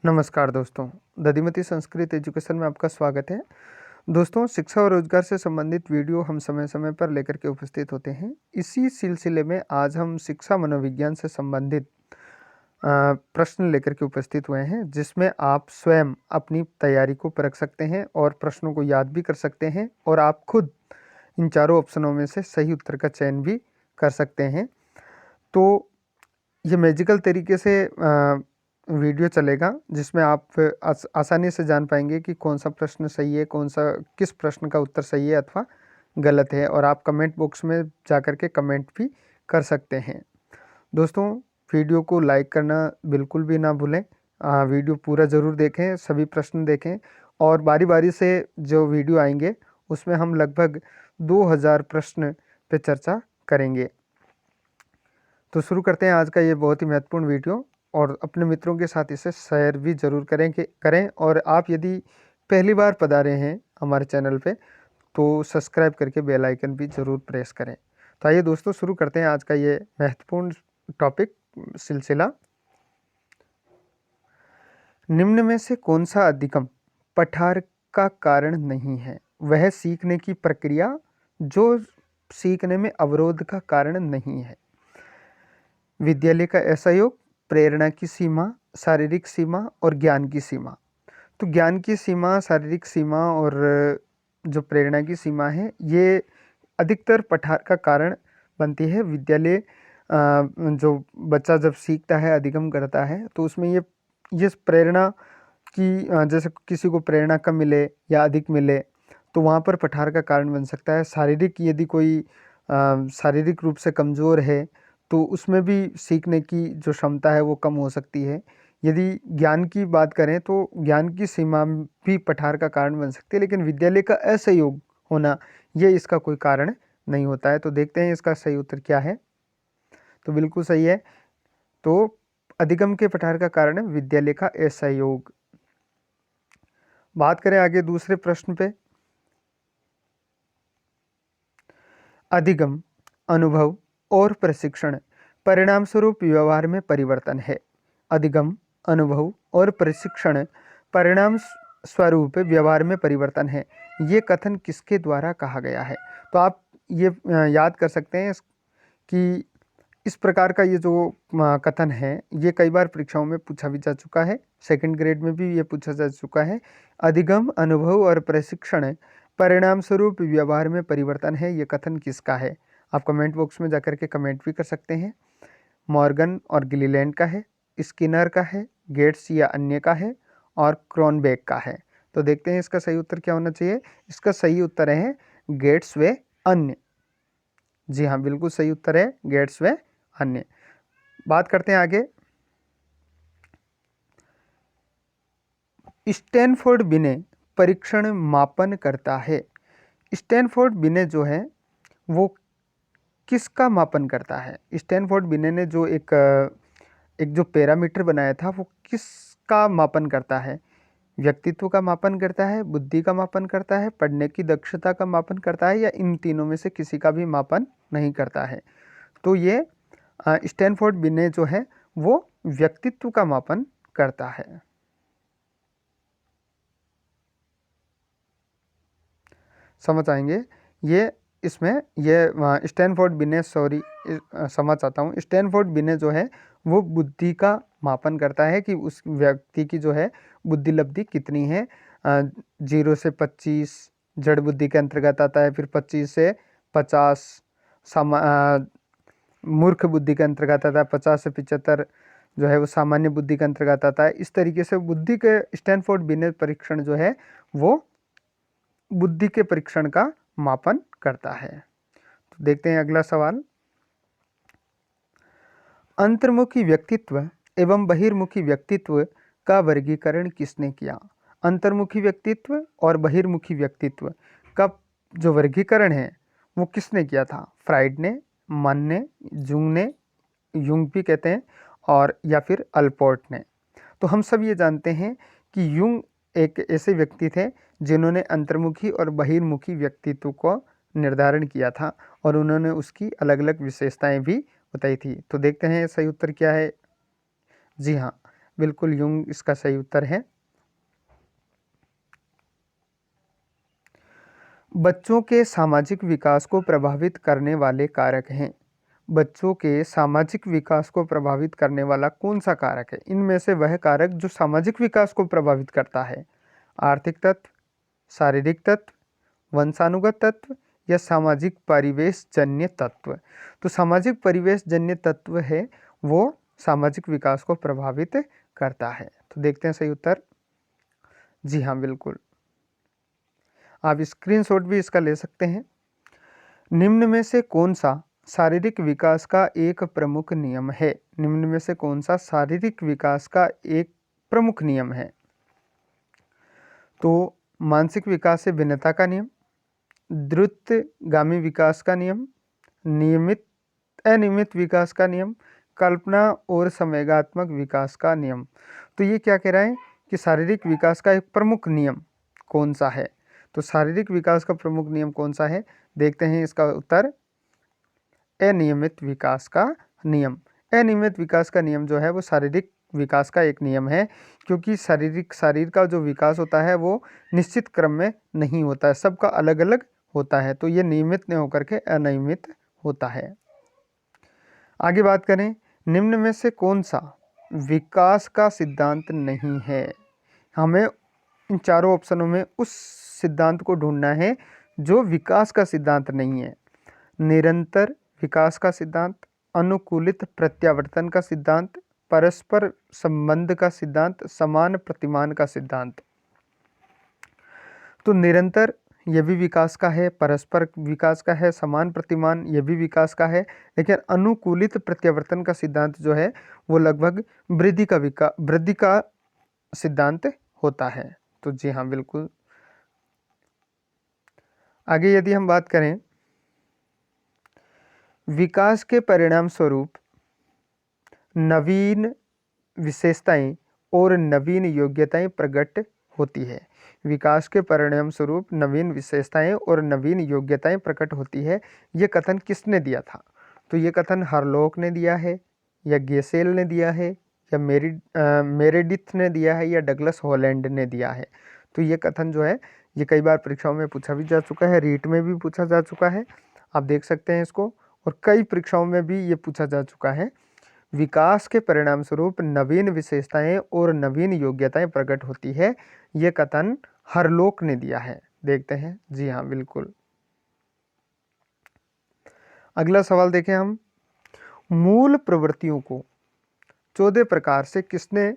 नमस्कार दोस्तों, दधिमती संस्कृत एजुकेशन में आपका स्वागत है। दोस्तों, शिक्षा और रोजगार से संबंधित वीडियो हम समय समय पर लेकर के उपस्थित होते हैं। इसी सिलसिले में आज हम शिक्षा मनोविज्ञान से संबंधित प्रश्न लेकर के उपस्थित हुए हैं, जिसमें आप स्वयं अपनी तैयारी को परख सकते हैं और प्रश्नों को याद भी कर सकते हैं और आप खुद इन चारों ऑप्शनों में से सही उत्तर का चयन भी कर सकते हैं। तो ये मैजिकल तरीके से वीडियो चलेगा, जिसमें आप आसानी से जान पाएंगे कि कौन सा प्रश्न सही है, किस प्रश्न का उत्तर सही है अथवा गलत है, और आप कमेंट बॉक्स में जाकर के कमेंट भी कर सकते हैं। दोस्तों, वीडियो को लाइक करना बिल्कुल भी ना भूलें। वीडियो पूरा ज़रूर देखें, सभी प्रश्न देखें, और बारी बारी से जो वीडियो आएंगे उसमें हम लगभग 2000 प्रश्न पे चर्चा करेंगे। तो शुरू करते हैं आज का ये बहुत ही महत्वपूर्ण वीडियो, और अपने मित्रों के साथ इसे शेयर भी ज़रूर करें। और आप यदि पहली बार पधारे हैं हमारे चैनल पे, तो सब्सक्राइब करके बेल आइकन भी ज़रूर प्रेस करें। तो आइए दोस्तों, शुरू करते हैं आज का ये महत्वपूर्ण टॉपिक सिलसिला। निम्न में से कौन सा अधिगम पठार का कारण नहीं है? वह सीखने की प्रक्रिया जो सीखने में अवरोध का कारण नहीं है। विद्यालय का असहयोग, प्रेरणा की सीमा, शारीरिक सीमा और ज्ञान की सीमा। तो ज्ञान की सीमा, शारीरिक सीमा और जो प्रेरणा की सीमा है, ये अधिकतर पठार का कारण बनती है। विद्यालय जो बच्चा जब सीखता है, अधिगम करता है, तो उसमें ये प्रेरणा की जैसे किसी को प्रेरणा कम मिले या अधिक मिले, तो वहाँ पर पठार का कारण बन सकता है। यदि कोई शारीरिक रूप से कमज़ोर है, तो उसमें भी सीखने की जो क्षमता है वो कम हो सकती है। यदि ज्ञान की बात करें, तो ज्ञान की सीमा भी पठार का कारण बन सकती है, लेकिन विद्यालय का असहयोग होना ये इसका कोई कारण नहीं होता है। तो देखते हैं इसका सही उत्तर क्या है। तो बिल्कुल सही है। तो अधिगम के पठार का कारण है विद्यालय का असहयोग। बात करें आगे दूसरे प्रश्न पे। अधिगम, अनुभव और प्रशिक्षण परिणाम स्वरूप व्यवहार में परिवर्तन है। अधिगम, अनुभव और प्रशिक्षण परिणाम स्वरूप व्यवहार में परिवर्तन है। ये कथन किसके द्वारा कहा गया है? तो आप ये याद कर सकते हैं कि इस प्रकार का ये जो कथन है, ये कई बार परीक्षाओं में पूछा भी जा चुका है। सेकंड ग्रेड में भी ये पूछा जा चुका है। अधिगम, अनुभव और प्रशिक्षण परिणाम स्वरूप व्यवहार में परिवर्तन है, ये कथन किसका है? आप कमेंट बॉक्स में जाकर के कमेंट भी कर सकते हैं। मॉर्गन और गिलीलैंड का है, स्किनर का है, गेट्स या अन्य का है, और क्रोनबेक का है। तो देखते हैं इसका सही उत्तर क्या होना चाहिए। इसका सही उत्तर है गेट्स व अन्य। जी हाँ, बिल्कुल सही उत्तर है गेट्स व अन्य। बात करते हैं आगे। स्टैनफोर्ड बिने परीक्षण मापन करता है। स्टैनफोर्ड बिने जो है वो किसका मापन करता है? स्टैनफोर्ड बिने ने जो एक जो पैरामीटर बनाया था, वो किसका मापन करता है? व्यक्तित्व का मापन करता है, बुद्धि का मापन करता है, पढ़ने की दक्षता का मापन करता है, या इन तीनों में से किसी का भी मापन नहीं करता है? तो ये स्टैनफोर्ड बिने जो है वो व्यक्तित्व का मापन करता है। समझ आएंगे ये इसमें ये स्टैनफोर्ड बिने समझ आता हूँ। स्टैनफोर्ड बिने जो है वो बुद्धि का मापन करता है कि उस व्यक्ति की जो है बुद्धि लब्धि कितनी है। 0 से 25 जड़ बुद्धि के अंतर्गत आता है, फिर 25 से 50 मूर्ख बुद्धि के अंतर्गत आता है, 50 से 75 जो है वो सामान्य बुद्धि के अंतर्गत आता है। इस तरीके से बुद्धि के स्टैनफोर्ड बिने परीक्षण जो है वो बुद्धि के परीक्षण का मापन करता है। तो देखते हैं अगला सवाल। अंतर्मुखी व्यक्तित्व एवं बहिर्मुखी व्यक्तित्व का वर्गीकरण किसने किया? अंतर्मुखी व्यक्तित्व और बहिर्मुखी व्यक्तित्व का जो वर्गीकरण है वो किसने किया था? फ्राइड ने, मन ने, युंग भी कहते हैं, और या फिर अल्पोर्ट ने। तो हम सब ये जानते हैं कि युंग एक ऐसे व्यक्ति थे जिन्होंने अंतर्मुखी और बहिर्मुखी व्यक्तित्व को निर्धारण किया था, और उन्होंने उसकी अलग अलग विशेषताएं भी बताई थी। तो देखते हैं सही उत्तर क्या है। जी हाँ, बिल्कुल युंग इसका सही उत्तर है। बच्चों के सामाजिक विकास को प्रभावित करने वाले कारक हैं। बच्चों के सामाजिक विकास को प्रभावित करने वाला कौन सा कारक है? इनमें से वह कारक जो सामाजिक विकास को प्रभावित करता है। आर्थिक तत्व, शारीरिक तत्व, वंशानुगत तत्व या सामाजिक परिवेश जन्य तत्व। तो सामाजिक परिवेश जन्य तत्व है वो सामाजिक विकास को प्रभावित करता है। तो देखते हैं सही उत्तर। जी हाँ, बिल्कुल। आप स्क्रीनशॉट भी इसका ले सकते हैं। निम्न में से कौन सा शारीरिक विकास का एक प्रमुख नियम है? निम्न में से कौन सा शारीरिक विकास का एक प्रमुख नियम है? तो मानसिक विकास से भिन्नता का नियम, द्रुतगामी विकास का नियम, नियमित अनियमित विकास का नियम, कल्पना और संवेगात्मक विकास का नियम। तो ये क्या कह रहा है कि शारीरिक विकास का एक प्रमुख नियम कौन सा है? तो शारीरिक विकास का प्रमुख नियम कौन सा है? देखते हैं इसका उत्तर, अनियमित विकास का नियम। अनियमित विकास का नियम जो है वो शारीरिक विकास का एक नियम है, क्योंकि शरीर का जो विकास होता है वो निश्चित क्रम में नहीं होता है, सबका अलग अलग होता है। तो ये नियमित नहीं होकर के अनियमित होता है। आगे बात करें, निम्न में से कौन सा विकास का सिद्धांत नहीं है? हमें इन चारों ऑप्शनों में उस सिद्धांत को ढूंढना है जो विकास का सिद्धांत नहीं है। निरंतर विकास का सिद्धांत, अनुकूलित प्रत्यावर्तन का सिद्धांत, परस्पर संबंध का सिद्धांत, समान प्रतिमान का सिद्धांत। तो निरंतर ये भी विकास का है, परस्पर विकास का है, समान प्रतिमान ये भी विकास का है, लेकिन अनुकूलित प्रत्यावर्तन का सिद्धांत जो है वो लगभग वृद्धि का सिद्धांत होता है। तो जी हाँ, बिल्कुल। आगे यदि हम बात करें, विकास के परिणाम स्वरूप नवीन विशेषताएं और नवीन योग्यताएं प्रकट होती है। विकास के परिणाम स्वरूप नवीन विशेषताएं और नवीन योग्यताएं प्रकट होती है। ये कथन किसने दिया था? तो ये कथन हरलोक ने दिया है, या गेसेल ने दिया है, या मेरेडिथ ने दिया है, या डगलस हॉलैंड ने दिया है। तो ये कथन जो है ये कई बार परीक्षाओं में पूछा भी जा चुका है, रीट में भी पूछा जा चुका है, आप देख सकते हैं इसको, और कई परीक्षाओं में भी ये पूछा जा चुका है। विकास के परिणाम स्वरूप नवीन विशेषताएं और नवीन योग्यताएं प्रकट होती है, ये कथन हरलोक ने दिया है। देखते हैं, जी हाँ, बिल्कुल। अगला सवाल देखें हम, मूल प्रवृत्तियों को 14 प्रकार से किसने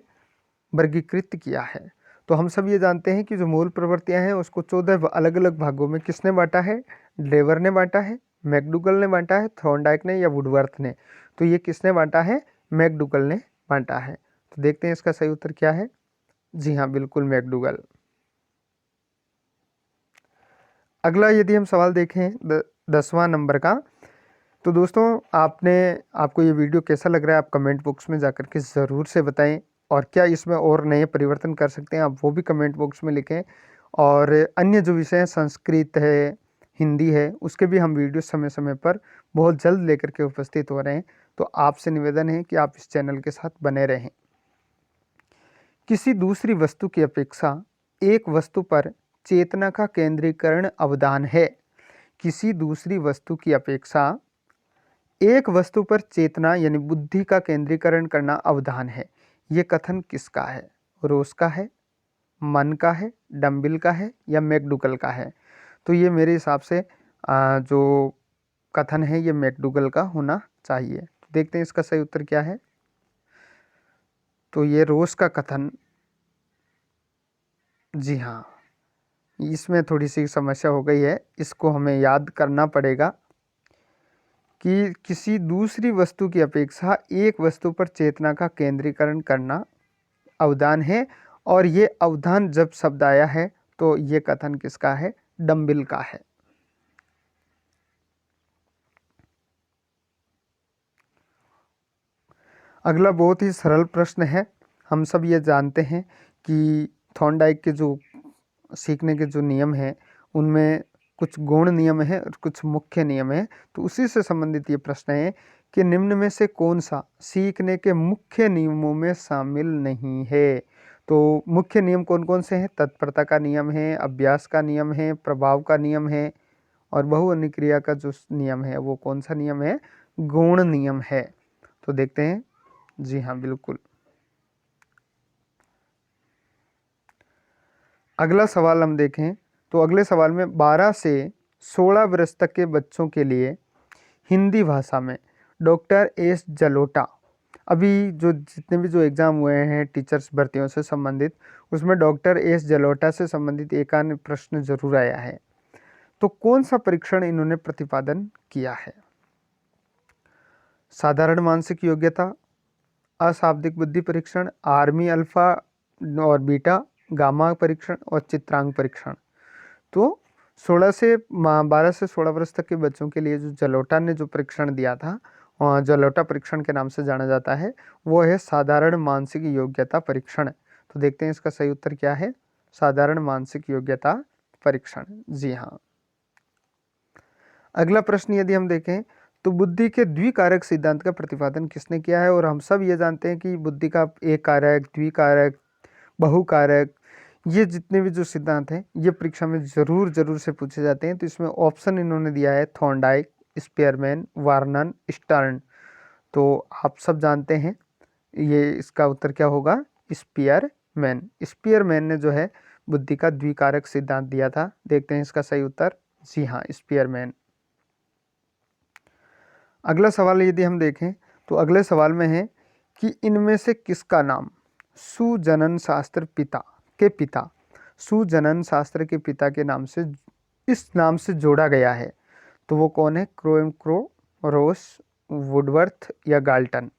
वर्गीकृत किया है? तो हम सब ये जानते हैं कि जो मूल प्रवृत्तियां हैं उसको 14 अलग अलग भागों में किसने बांटा है? ड्रेवर ने बांटा है, मैकडूगल ने बांटा है, थॉर्नडाइक ने, या वुडवर्थ ने। तो ये किसने बांटा है? मैकडूगल ने बांटा है। तो देखते हैं इसका सही उत्तर क्या है। जी हाँ, बिल्कुल, मैकडूगल। अगला यदि हम सवाल देखें 10वां नंबर का, तो दोस्तों आपको ये वीडियो कैसा लग रहा है आप कमेंट बॉक्स में जाकर के ज़रूर से बताएं, और क्या इसमें और नए परिवर्तन कर सकते हैं आप वो भी कमेंट बॉक्स में लिखें। और अन्य जो विषय हैं, संस्कृत है, हिंदी है, उसके भी हम वीडियो समय समय पर बहुत जल्द लेकर के उपस्थित हो रहे हैं। तो आपसे निवेदन है कि आप इस चैनल के साथ बने रहें। किसी दूसरी वस्तु की अपेक्षा एक वस्तु पर चेतना का केंद्रीकरण अवदान है। किसी दूसरी वस्तु की अपेक्षा एक वस्तु पर चेतना यानी बुद्धि का केंद्रीकरण करना अवधान है। ये कथन किसका है? रोस का है, मन का है, डम्बिल का है, या मैकडूगल का है? तो ये मेरे हिसाब से जो कथन है ये मैकडूगल का होना चाहिए। तो देखते हैं इसका सही उत्तर क्या है। तो ये रोस का कथन, जी हाँ, इसमें थोड़ी सी समस्या हो गई है, इसको हमें याद करना पड़ेगा कि किसी दूसरी वस्तु की अपेक्षा एक वस्तु पर चेतना का केंद्रीकरण करना अवदान है, और ये अवधान जब शब्द आया है तो ये कथन किसका है? डम्बिल का है। अगला बहुत ही सरल प्रश्न है। हम सब ये जानते हैं कि थॉर्नडाइक के जो सीखने के जो नियम हैं उनमें कुछ गौण नियम हैं और कुछ मुख्य नियम हैं। तो उसी से संबंधित ये प्रश्न है कि निम्न में से कौन सा सीखने के मुख्य नियमों में शामिल नहीं है। तो मुख्य नियम कौन कौन से हैं? तत्परता का नियम है, अभ्यास का नियम है, प्रभाव का नियम है और बहु अनुक्रिया का जो नियम है वो कौन सा नियम है? गुण नियम है। तो देखते हैं। जी हाँ, बिल्कुल। अगला सवाल हम देखें तो अगले सवाल में 12 से 16 वर्ष तक के बच्चों के लिए हिंदी भाषा में डॉक्टर एस जलोटा, अभी जो जितने भी जो एग्ज़ाम हुए हैं टीचर्स भर्तियों से संबंधित, उसमें डॉक्टर एस जलोटा से संबंधित एक अन्य प्रश्न जरूर आया है। तो कौन सा परीक्षण इन्होंने प्रतिपादन किया है? साधारण मानसिक योग्यता, अशाब्दिक बुद्धि परीक्षण, आर्मी अल्फा और बीटा, गामा परीक्षण और चित्रांग परीक्षण। तो 12 से 16 वर्ष तक के बच्चों के लिए जो जलोटा ने जो परीक्षण दिया था, और जलोटा परीक्षण के नाम से जाना जाता है, वो है साधारण मानसिक योग्यता परीक्षण। तो देखते हैं इसका सही उत्तर क्या है? साधारण मानसिक योग्यता परीक्षण। जी हाँ। अगला प्रश्न यदि हम देखें तो बुद्धि के द्विकारक सिद्धांत का प्रतिपादन किसने किया है? और हम सब ये जानते हैं कि बुद्धि का एक कारक, द्विकारक, बहुकारक, ये जितने भी जो सिद्धांत हैं ये परीक्षा में जरूर से पूछे जाते हैं। तो इसमें ऑप्शन इन्होंने दिया है थॉर्नडाइक, स्पीयरमैन, वार्नन, स्टर्न। तो आप सब जानते हैं ये इसका उत्तर क्या होगा? स्पीयरमैन। स्पीयरमैन ने जो है बुद्धि का द्विकारक सिद्धांत दिया था। देखते हैं इसका सही उत्तर। जी हाँ, स्पीयरमैन। अगला सवाल यदि हम देखें तो अगले सवाल में है कि इनमें से किसका नाम सुजनन शास्त्र पिता सुजनन शास्त्र के पिता के नाम से इस नाम से जोड़ा गया है? तो वो कौन है? क्रो, रोस, वुडवर्थ या गाल्टन?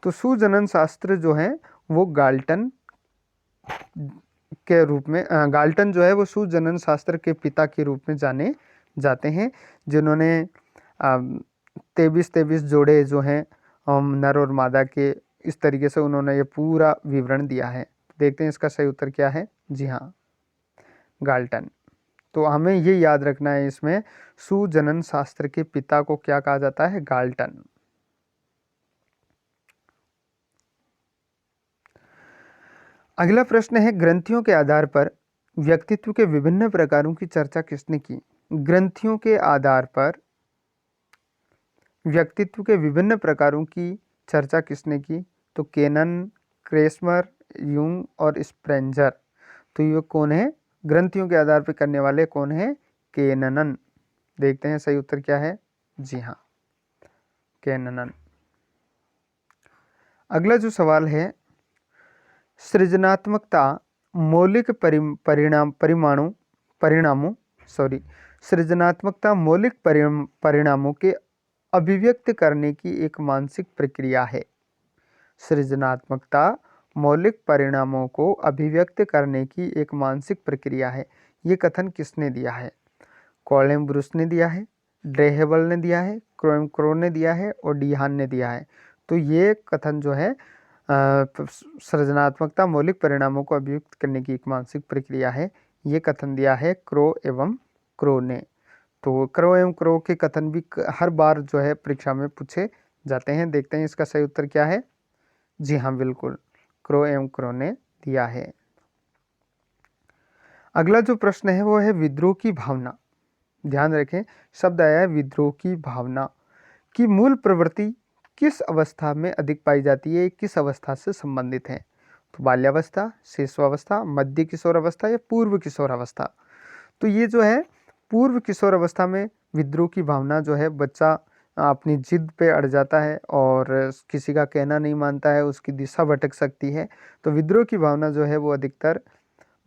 तो सुजनन शास्त्र जो है वो गाल्टन के रूप में, गाल्टन जो है वो सुजनन शास्त्र के पिता के रूप में जाने जाते हैं, जिन्होंने 23 जोड़े जो हैं नर और मादा के, इस तरीके से उन्होंने ये पूरा विवरण दिया है। देखते हैं इसका सही उत्तर क्या है? जी हाँ, गाल्टन। तो हमें ये याद रखना है इसमें, सुजनन शास्त्र के पिता को क्या कहा जाता है? गाल्टन। अगला प्रश्न है ग्रंथियों के आधार पर व्यक्तित्व के विभिन्न प्रकारों की चर्चा किसने की? ग्रंथियों के आधार पर व्यक्तित्व के विभिन्न प्रकारों की चर्चा किसने की? तो केनन, क्रेस्मर, यूंग और स्प्रेंजर। तो ये कौन है? ग्रंथियों के आधार पर करने वाले कौन है? केनन। देखते हैं सही उत्तर क्या है? जी हाँ, केनन। अगला जो सवाल है, सृजनात्मकता मौलिक सृजनात्मकता मौलिक परिणामों के अभिव्यक्त करने की एक मानसिक प्रक्रिया है। सृजनात्मकता मौलिक परिणामों को अभिव्यक्त करने की एक मानसिक प्रक्रिया है। ये कथन किसने दिया है? कॉलेम ब्रूस ने दिया है, ड्रेहेबल ने दिया है, क्रो ने दिया है और डीहान ने दिया है। तो ये कथन जो है सृजनात्मकता मौलिक परिणामों को अभिव्यक्त करने की एक मानसिक प्रक्रिया है, ये कथन दिया है क्रो ने। तो क्रो एवं क्रो के कथन भी हर बार जो है परीक्षा में पूछे जाते हैं। देखते हैं इसका सही उत्तर क्या है? जी हाँ, बिल्कुल, क्रो एवं क्रो ने दिया है। अगला जो प्रश्न है वो है विद्रोह की भावना। ध्यान रखें, शब्द आया है विद्रोह की भावना की मूल प्रवृत्ति किस अवस्था में अधिक पाई जाती है? किस अवस्था से संबंधित है? तो बाल्यावस्था, शिशुअवस्था, मध्य किशोर अवस्था या पूर्व किशोर अवस्था? तो ये जो है पूर्व किशोर अवस्था में विद्रोह की भावना जो है, बच्चा अपनी जिद पे अड़ जाता है और किसी का कहना नहीं मानता है, उसकी दिशा भटक सकती है। तो विद्रोह की भावना जो है वो अधिकतर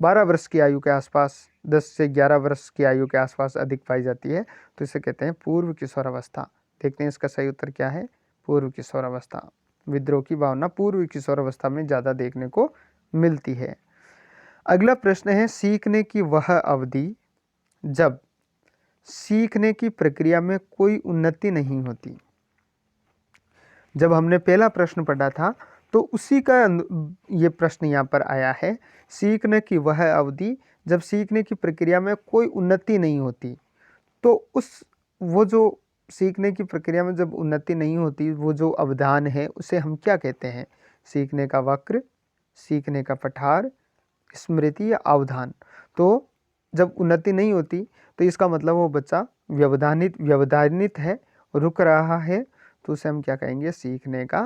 12 वर्ष की आयु के आसपास, 10 से 11 वर्ष की आयु के आसपास अधिक पाई जाती है। तो इसे कहते हैं पूर्व किशोर अवस्था। देखते हैं इसका सही उत्तर क्या है? पूर्व किशोर अवस्था। विद्रोह की भावना पूर्व किशोर अवस्था में ज़्यादा देखने को मिलती है। अगला प्रश्न है सीखने की वह अवधि जब सीखने की प्रक्रिया में कोई उन्नति नहीं होती। जब हमने पहला प्रश्न पढ़ा था तो उसी का ये प्रश्न यहाँ पर आया है, सीखने की वह अवधि जब सीखने की प्रक्रिया में कोई उन्नति नहीं होती। तो वो जो सीखने की प्रक्रिया में जब उन्नति नहीं होती, वो जो अवधान है उसे हम क्या कहते हैं? सीखने का वक्र, सीखने का पठार, स्मृति या अवधान। तो जब उन्नति नहीं होती तो इसका मतलब वो बच्चा व्यवधानित है, रुक रहा है, तो उसे हम क्या कहेंगे? सीखने का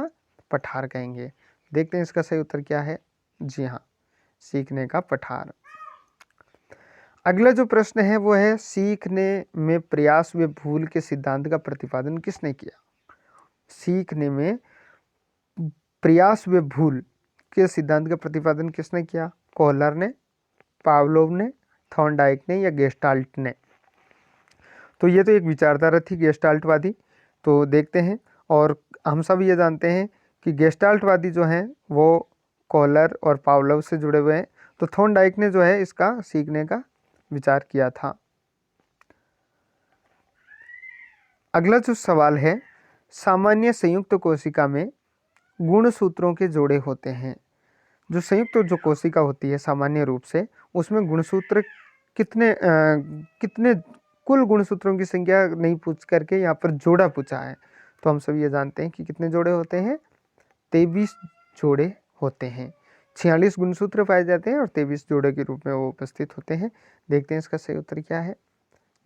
पठार कहेंगे। देखते हैं इसका सही उत्तर क्या है। जी हाँ, सीखने का पठार। अगला जो प्रश्न है वो है, सीखने में प्रयास व भूल के सिद्धांत का प्रतिपादन किसने किया? सीखने में प्रयास व भूल के सिद्धांत का प्रतिपादन किसने किया? कोहलर ने, पावलोव ने, थॉर्नडाइक ने या गेस्टाल्ट ने? तो ये तो एक विचारधारा थी गेस्टाल्टवादी। तो देखते हैं, और हम सब ये जानते हैं कि गेस्टाल्टवादी जो हैं वो कोहलर और पावलोव से जुड़े हुए हैं। तो थॉर्नडाइक ने जो है इसका सीखने का विचार किया था। अगला जो सवाल है, सामान्य संयुक्त कोशिका में गुणसूत्रों के जोड़े होते हैं। जो संयुक्त जो कोशिका होती है सामान्य रूप से, उसमें गुणसूत्र कितने कुल गुणसूत्रों की संख्या नहीं पूछ करके यहाँ पर जोड़ा पूछा है। तो हम सब ये जानते हैं कि कितने जोड़े होते हैं? 23 जोड़े होते हैं। 46 गुणसूत्र पाए जाते हैं और 23 जोड़े के रूप में वो उपस्थित होते हैं। देखते हैं इसका सही उत्तर क्या है।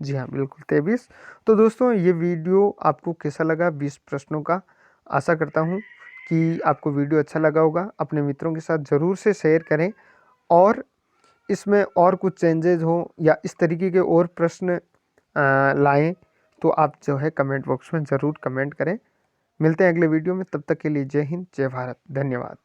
जी हाँ, बिल्कुल 23। तो दोस्तों, ये वीडियो आपको कैसा लगा 20 प्रश्नों का? आशा करता हूँ कि आपको वीडियो अच्छा लगा होगा। अपने मित्रों के साथ ज़रूर से शेयर करें, और इसमें और कुछ चेंजेज हो या इस तरीके के और प्रश्न लाएं तो आप जो है कमेंट बॉक्स में ज़रूर कमेंट करें। मिलते हैं अगले वीडियो में, तब तक के लिए जय हिंद, जय भारत, धन्यवाद।